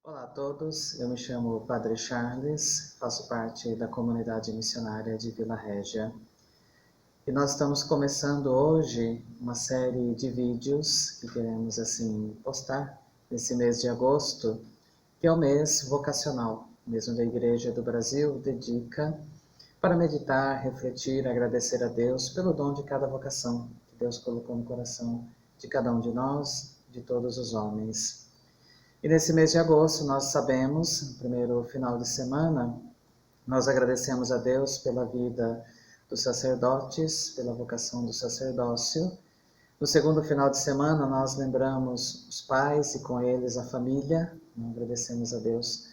Olá a todos, eu me chamo Padre Charles, faço parte da comunidade missionária de Vila Régia. E nós estamos começando hoje uma série de vídeos que queremos postar nesse mês de agosto, que é o mês vocacional, mesmo da Igreja do Brasil dedica para meditar, refletir, agradecer a Deus pelo dom de cada vocação que Deus colocou no coração de cada um de nós, de todos os homens. E nesse mês de agosto, nós sabemos, no primeiro final de semana, nós agradecemos a Deus pela vida dos sacerdotes, pela vocação do sacerdócio. No segundo final de semana, nós lembramos os pais e com eles a família. Nós agradecemos a Deus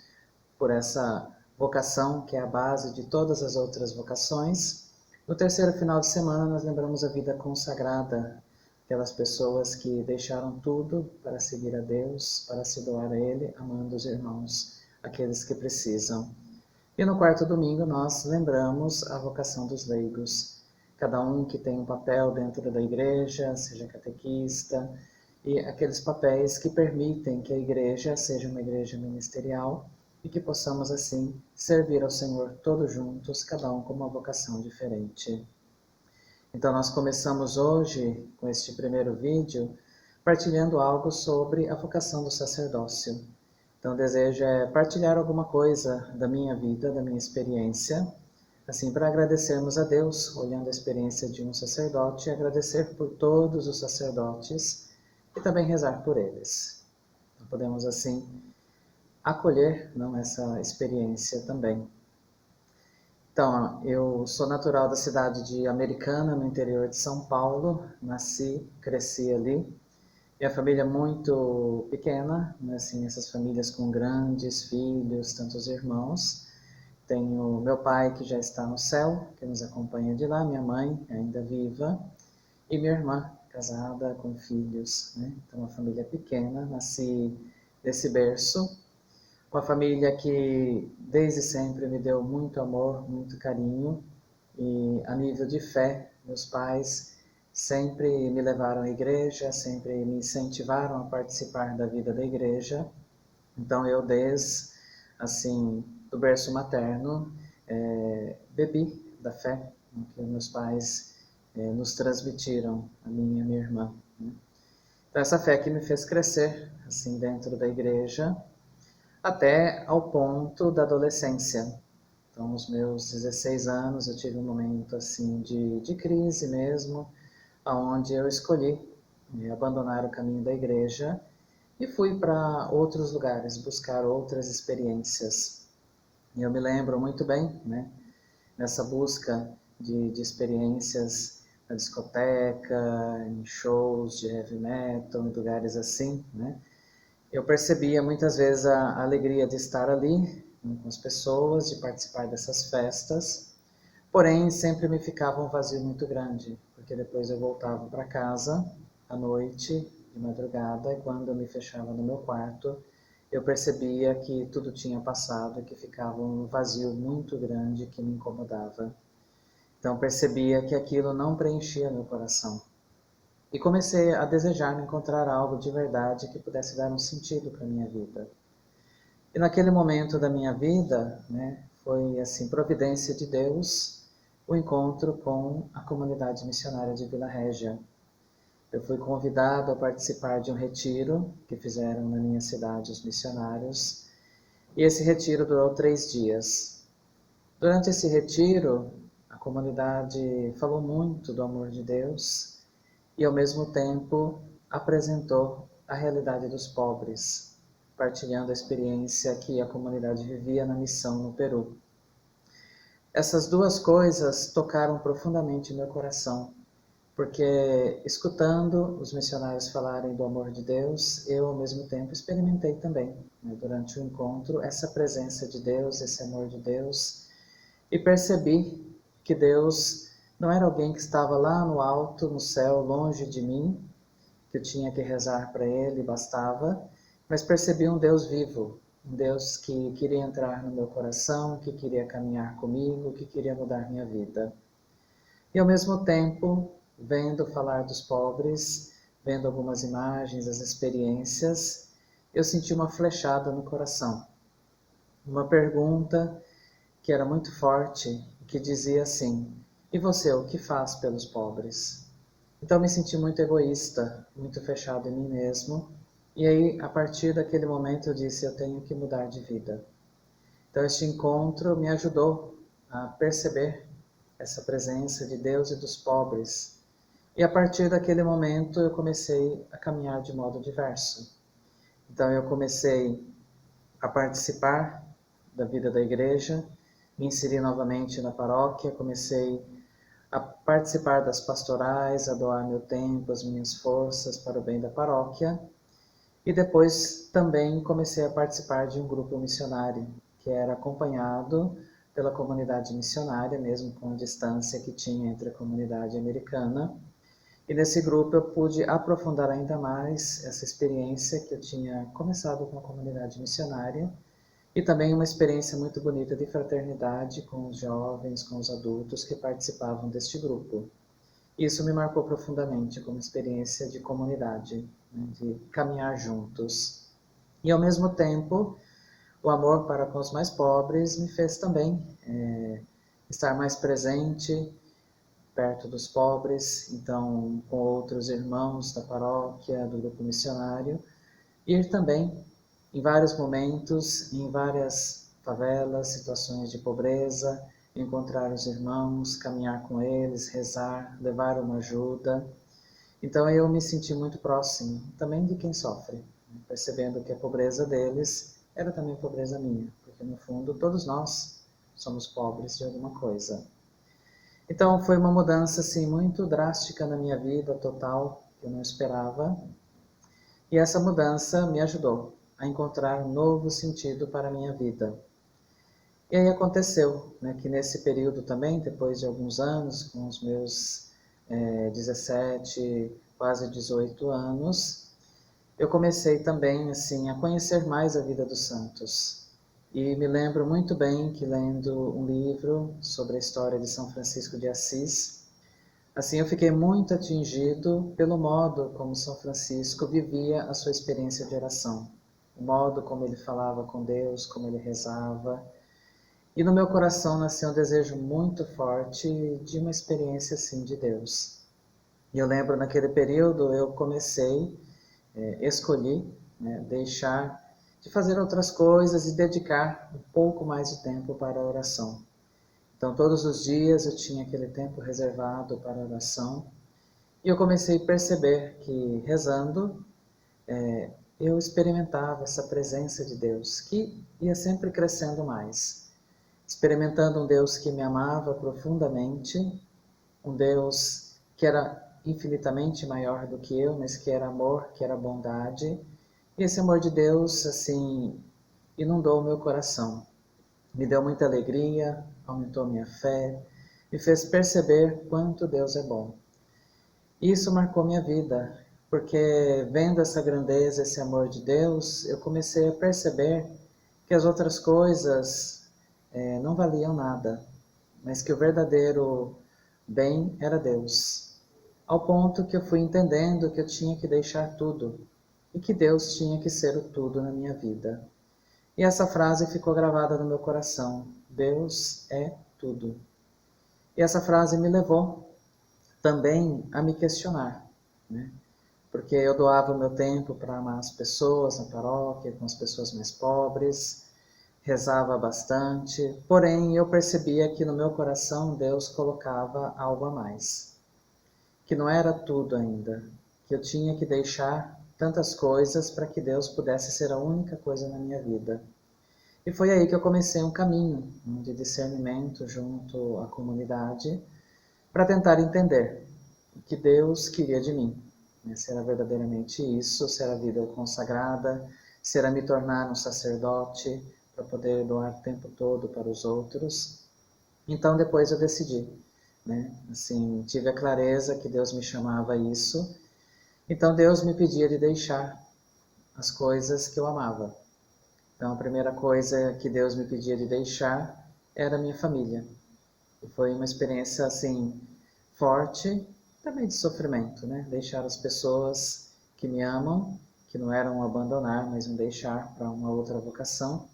por essa vocação que é a base de todas as outras vocações. No terceiro final de semana, nós lembramos a vida consagrada, aquelas pessoas que deixaram tudo para seguir a Deus, para se doar a Ele, amando os irmãos, aqueles que precisam. E no quarto domingo nós lembramos a vocação dos leigos, cada um que tem um papel dentro da igreja, seja catequista, e aqueles papéis que permitem que a igreja seja uma igreja ministerial e que possamos assim servir ao Senhor todos juntos, cada um com uma vocação diferente. Então nós começamos hoje, com este primeiro vídeo, partilhando algo sobre a vocação do sacerdócio. Então o desejo é partilhar alguma coisa da minha vida, da minha experiência, assim para agradecermos a Deus, olhando a experiência de um sacerdote, e agradecer por todos os sacerdotes e também rezar por eles. Então, podemos assim acolher essa experiência também. Então, eu sou natural da cidade de Americana, no interior de São Paulo. Nasci, cresci ali. Minha família é muito pequena, essas famílias com grandes filhos, tantos irmãos. Tenho meu pai, que já está no céu, que nos acompanha de lá, minha mãe, ainda viva, e minha irmã, casada, com filhos. Então, uma família pequena. Nasci nesse berço. Uma família que desde sempre me deu muito amor, muito carinho, e a nível de fé, meus pais sempre me levaram à igreja, sempre me incentivaram a participar da vida da igreja. Então eu desde do berço materno bebi da fé que meus pais nos transmitiram, a mim e a minha irmã. Então essa fé que me fez crescer dentro da igreja, até ao ponto da adolescência. Então, aos meus 16 anos, eu tive um momento de crise mesmo, onde eu escolhi abandonar o caminho da igreja e fui para outros lugares, buscar outras experiências. E eu me lembro muito bem, nessa busca de experiências na discoteca, em shows de heavy metal, em lugares assim, eu percebia muitas vezes a alegria de estar ali com as pessoas, de participar dessas festas, porém sempre me ficava um vazio muito grande, porque depois eu voltava para casa à noite, de madrugada, e quando eu me fechava no meu quarto, eu percebia que tudo tinha passado e que ficava um vazio muito grande que me incomodava. Então percebia que aquilo não preenchia meu coração. E comecei a desejar encontrar algo de verdade que pudesse dar um sentido para a minha vida. E naquele momento da minha vida, foi providência de Deus, o encontro com a comunidade missionária de Vila Régia. Eu fui convidado a participar de um retiro que fizeram na minha cidade os missionários, e esse retiro durou 3 dias. Durante esse retiro, a comunidade falou muito do amor de Deus, e ao mesmo tempo apresentou a realidade dos pobres, partilhando a experiência que a comunidade vivia na missão no Peru. Essas duas coisas tocaram profundamente meu coração, porque escutando os missionários falarem do amor de Deus, eu ao mesmo tempo experimentei também, durante o encontro, essa presença de Deus, esse amor de Deus, e percebi que Deus não era alguém que estava lá no alto, no céu, longe de mim, que eu tinha que rezar para Ele e bastava, mas percebi um Deus vivo, um Deus que queria entrar no meu coração, que queria caminhar comigo, que queria mudar minha vida. E ao mesmo tempo, vendo falar dos pobres, vendo algumas imagens, as experiências, eu senti uma flechada no coração. Uma pergunta que era muito forte, que dizia assim: e você, o que faz pelos pobres? Então eu me senti muito egoísta, muito fechado em mim mesmo. E aí, a partir daquele momento, eu disse: eu tenho que mudar de vida. Então este encontro me ajudou a perceber essa presença de Deus e dos pobres. E a partir daquele momento eu comecei a caminhar de modo diverso. Então eu comecei a participar da vida da igreja, me inseri novamente na paróquia, comecei a participar das pastorais, a doar meu tempo, as minhas forças para o bem da paróquia. E depois também comecei a participar de um grupo missionário, que era acompanhado pela comunidade missionária, mesmo com a distância que tinha entre a comunidade americana. E nesse grupo eu pude aprofundar ainda mais essa experiência que eu tinha começado com a comunidade missionária, e também uma experiência muito bonita de fraternidade com os jovens, com os adultos que participavam deste grupo. Isso me marcou profundamente como experiência de comunidade, né, de caminhar juntos. E ao mesmo tempo, o amor para com os mais pobres me fez também estar mais presente perto dos pobres, então com outros irmãos da paróquia, do grupo missionário, ir também em vários momentos, em várias favelas, situações de pobreza, encontrar os irmãos, caminhar com eles, rezar, levar uma ajuda. Então eu me senti muito próximo também de quem sofre, percebendo que a pobreza deles era também pobreza minha, porque no fundo todos nós somos pobres de alguma coisa. Então foi uma mudança assim muito drástica na minha vida, total, que eu não esperava. E essa mudança me ajudou a encontrar um novo sentido para a minha vida. E aí aconteceu, né, que nesse período também, depois de alguns anos, com os meus 17, quase 18 anos, eu comecei também assim a conhecer mais a vida dos santos. E me lembro muito bem que lendo um livro sobre a história de São Francisco de Assis, assim eu fiquei muito atingido pelo modo como São Francisco vivia a sua experiência de oração, o modo como ele falava com Deus, como ele rezava. E no meu coração nasceu um desejo muito forte de uma experiência assim de Deus. E eu lembro naquele período eu comecei, escolhi, né, deixar de fazer outras coisas e dedicar um pouco mais de tempo para a oração. Então todos os dias eu tinha aquele tempo reservado para a oração. E eu comecei a perceber que rezando, eu experimentava essa presença de Deus, que ia sempre crescendo mais. Experimentando um Deus que me amava profundamente, um Deus que era infinitamente maior do que eu, mas que era amor, que era bondade. E esse amor de Deus, assim, inundou o meu coração. Me deu muita alegria, aumentou minha fé, me fez perceber quanto Deus é bom. Isso marcou minha vida, porque vendo essa grandeza, esse amor de Deus, eu comecei a perceber que as outras coisas não valiam nada, mas que o verdadeiro bem era Deus. Ao ponto que eu fui entendendo que eu tinha que deixar tudo e que Deus tinha que ser o tudo na minha vida. E essa frase ficou gravada no meu coração: Deus é tudo. E essa frase me levou também a me questionar, né? Porque eu doava o meu tempo para amar as pessoas na paróquia, com as pessoas mais pobres, rezava bastante, porém eu percebia que no meu coração Deus colocava algo a mais, que não era tudo ainda, que eu tinha que deixar tantas coisas para que Deus pudesse ser a única coisa na minha vida. E foi aí que eu comecei um caminho de discernimento junto à comunidade para tentar entender o que Deus queria de mim. Se era verdadeiramente isso, se era a vida consagrada, se era me tornar um sacerdote para poder doar o tempo todo para os outros. Então depois eu decidi, né? Assim, tive a clareza que Deus me chamava a isso. Então Deus me pedia de deixar as coisas que eu amava. Então a primeira coisa que Deus me pedia de deixar era a minha família. E foi uma experiência assim forte, também de sofrimento, né? Deixar as pessoas que me amam que não era um abandonar, mas um deixar para uma outra vocação.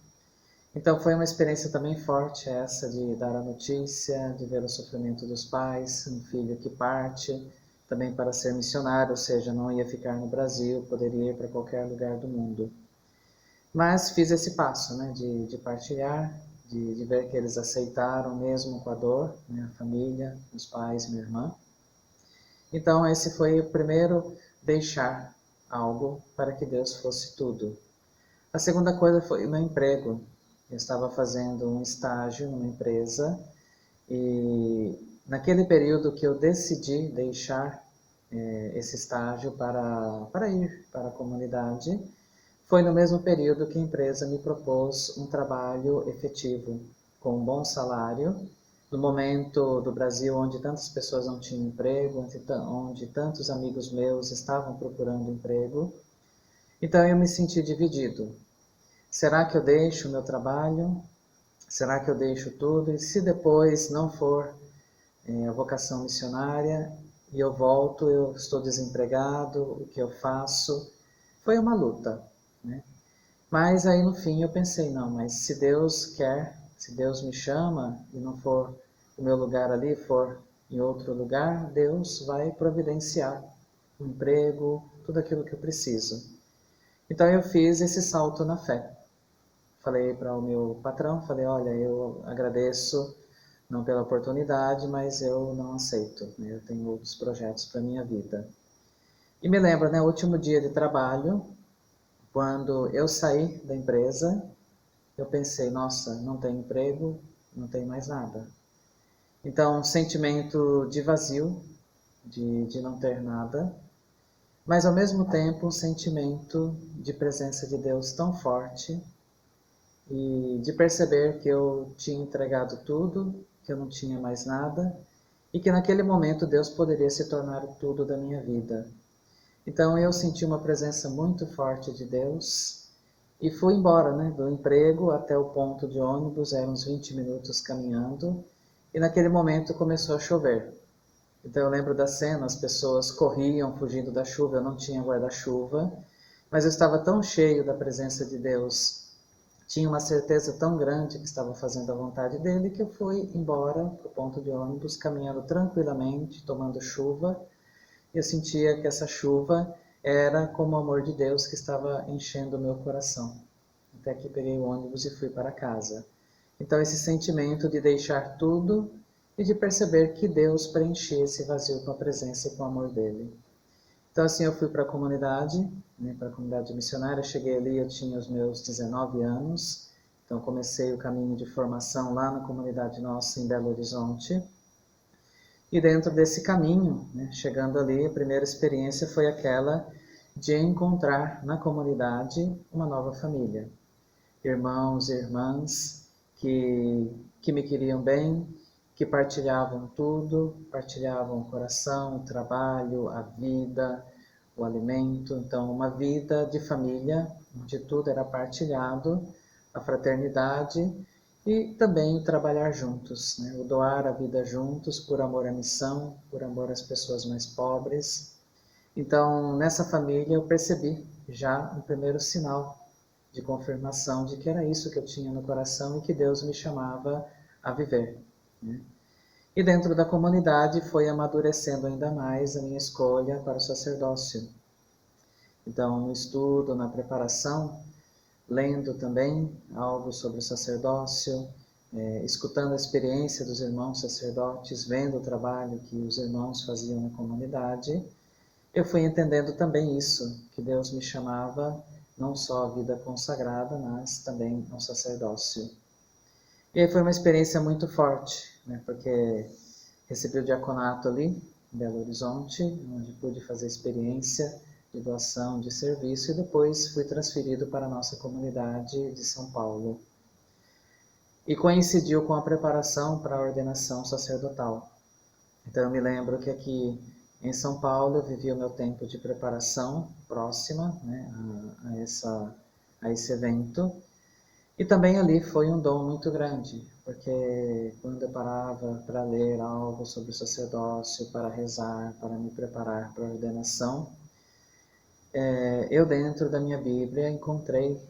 Então foi uma experiência também forte essa de dar a notícia, de ver o sofrimento dos pais, um filho que parte, também para ser missionário, ou seja, não ia ficar no Brasil, poderia ir para qualquer lugar do mundo. Mas fiz esse passo, né, de partilhar, de ver que eles aceitaram mesmo com a dor, né, a família, os pais, minha irmã. Então esse foi o primeiro deixar algo para que Deus fosse tudo. A segunda coisa foi o meu emprego. Eu estava fazendo um estágio numa empresa e naquele período que eu decidi deixar esse estágio para ir para a comunidade, foi no mesmo período que a empresa me propôs um trabalho efetivo, com um bom salário, no momento do Brasil onde tantas pessoas não tinham emprego, onde tantos amigos meus estavam procurando emprego. Então eu me senti dividido. Será que eu deixo o meu trabalho? Será que eu deixo tudo? E se depois não for a vocação missionária e eu volto, eu estou desempregado, o que eu faço? Foi uma luta, né? Mas aí no fim eu pensei, não, mas se Deus quer, se Deus me chama e não for o meu lugar ali, for em outro lugar, Deus vai providenciar um emprego, tudo aquilo que eu preciso. Então eu fiz esse salto na fé. Falei para o meu patrão, falei, olha, eu agradeço não pela oportunidade, mas eu não aceito, né? Eu tenho outros projetos para a minha vida. E me lembro, né, o último dia de trabalho, quando eu saí da empresa, eu pensei, nossa, não tenho emprego, não tenho mais nada. Então, um sentimento de vazio, de não ter nada, mas ao mesmo tempo um sentimento de presença de Deus tão forte e de perceber que eu tinha entregado tudo, que eu não tinha mais nada e que naquele momento Deus poderia se tornar o tudo da minha vida. Então eu senti uma presença muito forte de Deus e fui embora, né, do emprego até o ponto de ônibus, eram uns 20 minutos caminhando e naquele momento começou a chover. Então eu lembro da cena, as pessoas corriam fugindo da chuva, eu não tinha guarda-chuva, mas eu estava tão cheio da presença de Deus, tinha uma certeza tão grande que estava fazendo a vontade dele que eu fui embora para o ponto de ônibus, caminhando tranquilamente, tomando chuva. E eu sentia que essa chuva era como o amor de Deus que estava enchendo o meu coração. Até que peguei o ônibus e fui para casa. Então esse sentimento de deixar tudo e de perceber que Deus preenchia esse vazio com a presença e com o amor dele. Então assim eu fui para a comunidade, né, para a comunidade missionária, cheguei ali, eu tinha os meus 19 anos, então comecei o caminho de formação lá na comunidade nossa em Belo Horizonte. E dentro desse caminho, né, chegando ali, a primeira experiência foi aquela de encontrar na comunidade uma nova família. Irmãos e irmãs que me queriam bem, que partilhavam tudo, partilhavam o coração, o trabalho, a vida, o alimento. Então, uma vida de família, onde tudo era partilhado, a fraternidade e também o trabalhar juntos, né? O doar a vida juntos por amor à missão, por amor às pessoas mais pobres. Então, nessa família eu percebi já um primeiro sinal de confirmação de que era isso que eu tinha no coração e que Deus me chamava a viver, né? E dentro da comunidade foi amadurecendo ainda mais a minha escolha para o sacerdócio. Então, no estudo, na preparação, lendo também algo sobre o sacerdócio, escutando a experiência dos irmãos sacerdotes, vendo o trabalho que os irmãos faziam na comunidade, eu fui entendendo também isso, que Deus me chamava não só à vida consagrada, mas também ao sacerdócio. E aí foi uma experiência muito forte, né, porque recebi o diaconato ali, em Belo Horizonte, onde pude fazer experiência de doação, de serviço, e depois fui transferido para a nossa comunidade de São Paulo. E coincidiu com a preparação para a ordenação sacerdotal. Então eu me lembro que aqui em São Paulo eu vivi o meu tempo de preparação próxima, né, a esse evento. E também ali foi um dom muito grande, porque quando eu parava para ler algo sobre o sacerdócio, para rezar, para me preparar para a ordenação, eu dentro da minha Bíblia encontrei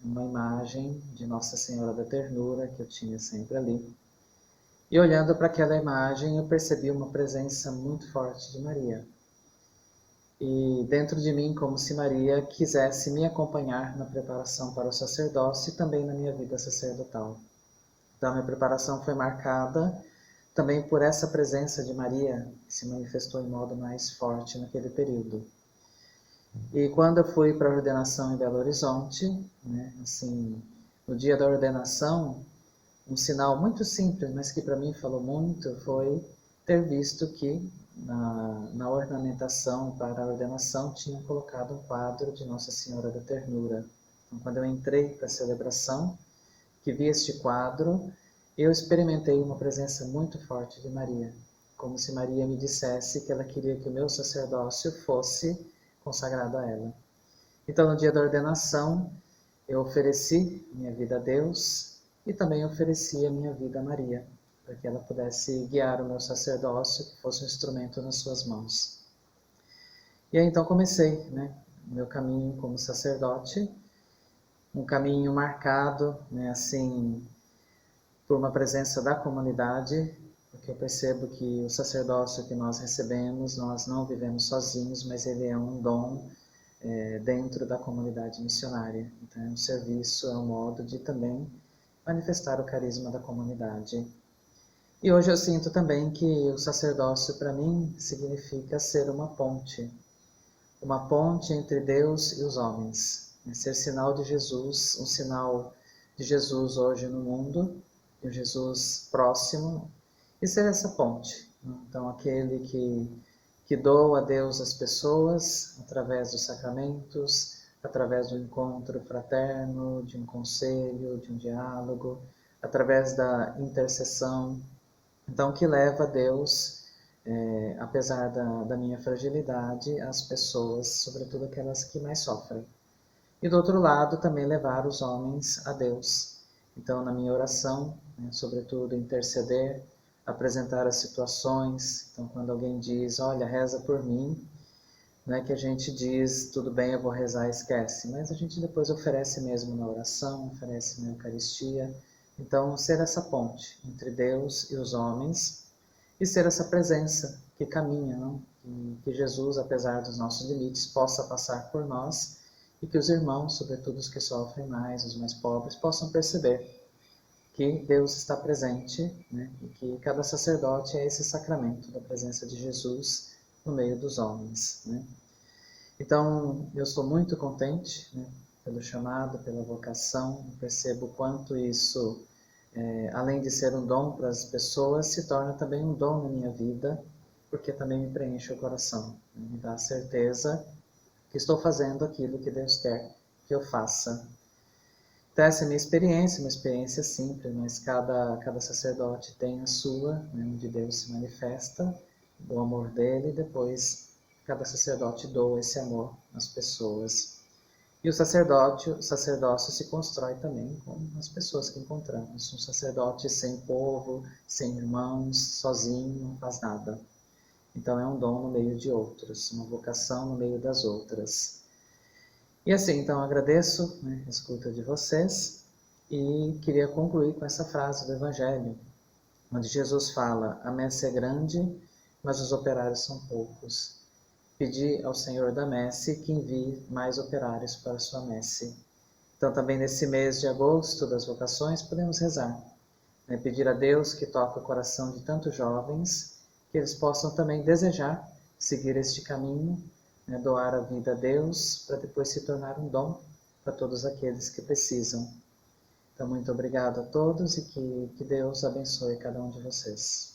uma imagem de Nossa Senhora da Ternura, que eu tinha sempre ali. E olhando para aquela imagem, eu percebi uma presença muito forte de Maria. E dentro de mim, como se Maria quisesse me acompanhar na preparação para o sacerdócio e também na minha vida sacerdotal. Então, a minha preparação foi marcada também por essa presença de Maria, que se manifestou em modo mais forte naquele período. E quando eu fui para a ordenação em Belo Horizonte, né, assim, no dia da ordenação, um sinal muito simples, mas que para mim falou muito, foi ter visto que na ornamentação para a ordenação tinha colocado um quadro de Nossa Senhora da Ternura. Então, quando eu entrei para a celebração, que vi este quadro, eu experimentei uma presença muito forte de Maria, como se Maria me dissesse que ela queria que o meu sacerdócio fosse consagrado a ela. Então, no dia da ordenação, eu ofereci minha vida a Deus e também ofereci a minha vida a Maria, para que ela pudesse guiar o meu sacerdócio, que fosse um instrumento nas suas mãos. E aí então comecei, né, o meu caminho como sacerdote, um caminho marcado, né, assim, por uma presença da comunidade, porque eu percebo que o sacerdócio que nós recebemos, nós não vivemos sozinhos, mas ele é um dom dentro da comunidade missionária. Então, é um serviço, é um modo de também manifestar o carisma da comunidade. E hoje eu sinto também que o sacerdócio, para mim, significa ser uma ponte entre Deus e os homens, ser sinal de Jesus, um sinal de Jesus hoje no mundo, de um Jesus próximo, e ser essa ponte. Então, aquele que doa a Deus as pessoas através dos sacramentos, através do encontro fraterno, de um conselho, de um diálogo, através da intercessão. Então, que leva a Deus, apesar da minha fragilidade, às pessoas, sobretudo aquelas que mais sofrem. E do outro lado, também levar os homens a Deus. Então, na minha oração, sobretudo interceder, apresentar as situações. Então, quando alguém diz, olha, reza por mim, não é que a gente diz, tudo bem, eu vou rezar, esquece. Mas a gente depois oferece mesmo na oração, oferece na Eucaristia. Então, ser essa ponte entre Deus e os homens e ser essa presença que caminha, não? Que Jesus, apesar dos nossos limites, possa passar por nós e que os irmãos, sobretudo os que sofrem mais, os mais pobres, possam perceber que Deus está presente, né? E que cada sacerdote é esse sacramento da presença de Jesus no meio dos homens, né? Então, eu estou muito contente, né, pelo chamado, pela vocação, eu percebo quanto isso, além de ser um dom para as pessoas, se torna também um dom na minha vida, porque também me preenche o coração, né, me dá a certeza que estou fazendo aquilo que Deus quer que eu faça. Então, essa é a minha experiência, uma experiência simples, mas cada sacerdote tem a sua, né, onde Deus se manifesta, o amor dele, e depois cada sacerdote doa esse amor às pessoas. E o sacerdócio se constrói também com as pessoas que encontramos. Um sacerdote sem povo, sem irmãos, sozinho, não faz nada. Então é um dom no meio de outros, uma vocação no meio das outras. E assim, então agradeço, né, a escuta de vocês e queria concluir com essa frase do Evangelho, onde Jesus fala, a messe é grande, mas os operários são poucos. Pedi ao Senhor da messe que envie mais operários para a sua messe. Então também nesse mês de agosto das vocações podemos rezar, né, pedir a Deus que toque o coração de tantos jovens, que eles possam também desejar seguir este caminho, né, doar a vida a Deus, para depois se tornar um dom para todos aqueles que precisam. Então, muito obrigado a todos e que Deus abençoe cada um de vocês.